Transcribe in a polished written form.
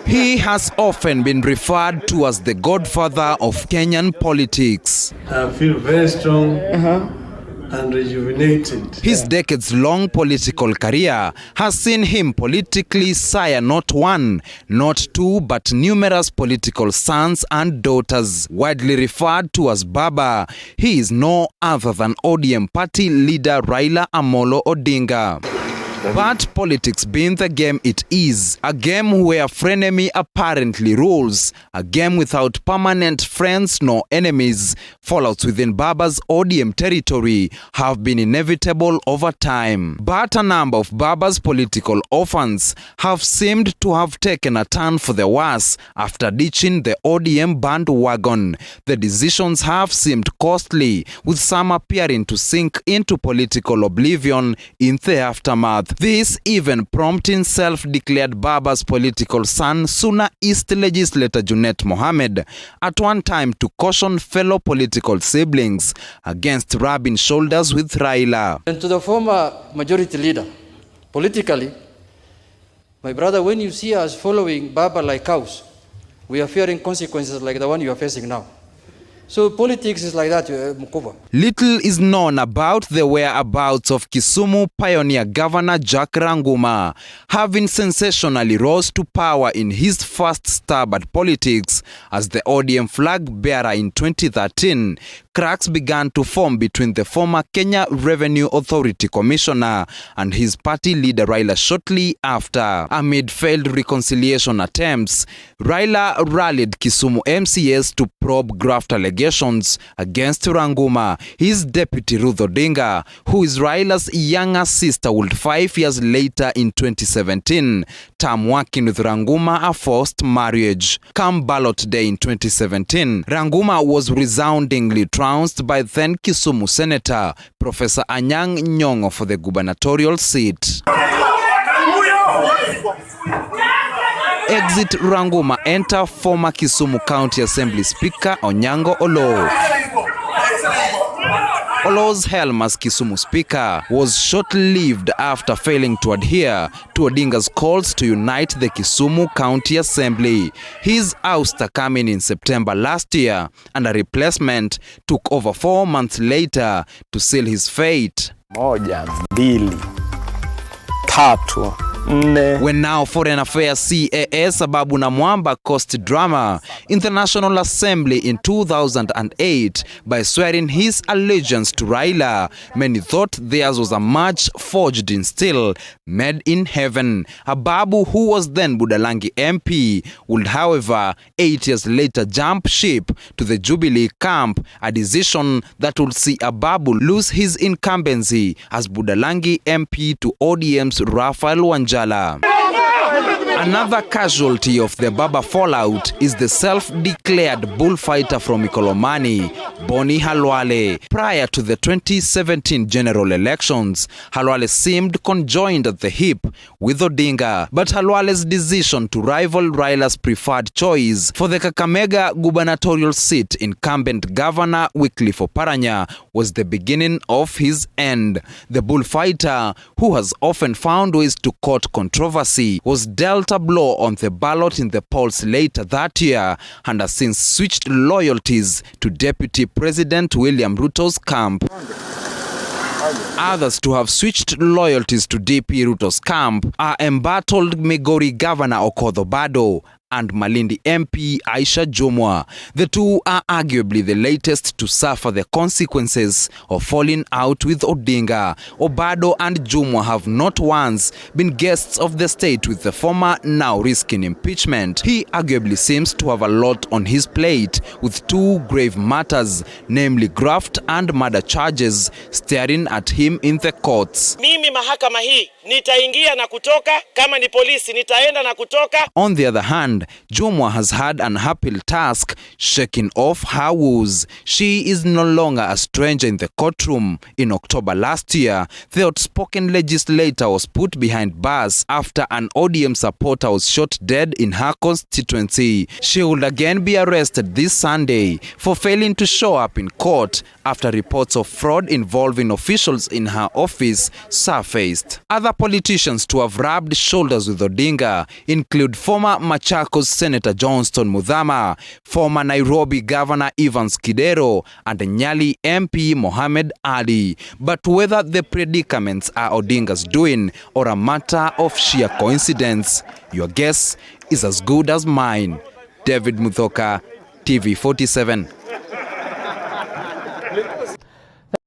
He has often been referred to as the godfather of Kenyan politics. I feel very strong and rejuvenated. His decades-long political career has seen him politically sire not one, not two, but numerous political sons and daughters. Widely referred to as Baba, he is no other than ODM party leader Raila Odinga. But politics being the game it is, a game where frenemy apparently rules, a game without permanent friends nor enemies, fallouts within Baba's ODM territory have been inevitable over time. But a number of Baba's political orphans have seemed to have taken a turn for the worse after ditching the ODM bandwagon. The decisions have seemed costly, with some appearing to sink into political oblivion in the aftermath. This even prompting self-declared Baba's political son, Suna East legislator Junet Mohammed, at one time to caution fellow political siblings against rubbing shoulders with Raila. And to the former majority leader, politically, my brother, when you see us following Baba like cows, we are fearing consequences like the one you are facing now. So politics is like that, Mukova. Little is known about the whereabouts of Kisumu pioneer Governor Jack Ranguma. Having sensationally rose to power in his first stab at politics as the ODM flag bearer in 2013, cracks began to form between the former Kenya Revenue Authority Commissioner and his party leader Raila shortly after. Amid failed reconciliation attempts, Raila rallied Kisumu MCS to probe graft allegations against Ranguma. His deputy Ruth Odinga, who is Raila's younger sister, would 5 years later in 2017 term working with Ranguma a forced marriage. Come ballot day in 2017, Ranguma was resoundingly trounced by then Kisumu Senator Professor Anyang' Nyong'o for the gubernatorial seat. Exit Ranguma, enter former Kisumu County Assembly Speaker Onyango Olo. Olo's helm as Kisumu Speaker was short-lived after failing to adhere to Odinga's calls to unite the Kisumu County Assembly. His ouster coming in September last year, and a replacement took over 4 months later to seal his fate. Moja, mbili, tatu. When now Foreign Affairs CAS Sababu na Mwamba caused drama in the National Assembly in 2008 by swearing his allegiance to Raila, many thought theirs was a match forged in steel, made in heaven. Ababu, who was then Budalangi MP, would however 8 years later jump ship to the Jubilee camp, a decision that would see Ababu lose his incumbency as Budalangi MP to ODM's Raphael Wanjala. Another casualty of the Baba fallout is the self-declared bullfighter from Ikolomani, Boni Halwale. Prior to the 2017 general elections, Halwale seemed conjoined at the hip with Odinga, but Halwale's decision to rival Raila's preferred choice for the Kakamega gubernatorial seat, incumbent Governor Wycliffe Oparanya, was the beginning of his end. The bullfighter, who has often found ways to court controversy, was dealt a blow on the ballot in the polls later that year and has since switched loyalties to Deputy President William Ruto's camp. Others to have switched loyalties to DP Ruto's camp are embattled Migori Governor Okoth Obado and Malindi MP Aisha Jumwa. The two are arguably the latest to suffer the consequences of falling out with Odinga. Obado and Jumwa have not once been guests of the state, with the former now risking impeachment. He arguably seems to have a lot on his plate, with two grave matters, namely graft and murder charges, staring at him in the courts. Mimi mahakama hii nitaingia na kutoka, kama ni polisi nitaenda na kutoka. On the other hand, Jumwa has had an uphill task shaking off her woes. She is no longer a stranger in the courtroom. In October last year, the outspoken legislator was put behind bars after an ODM supporter was shot dead in her constituency. She will again be arrested this Sunday for failing to show up in court after reports of fraud involving officials in her office surfaced. Other politicians to have rubbed shoulders with Odinga include former Machakos Senator Johnston Muthama, former Nairobi Governor Evans Kidero, and Nyali MP Mohamed Ali. But whether the predicaments are Odinga's doing or a matter of sheer coincidence, your guess is as good as mine. David Muthoka, TV 47.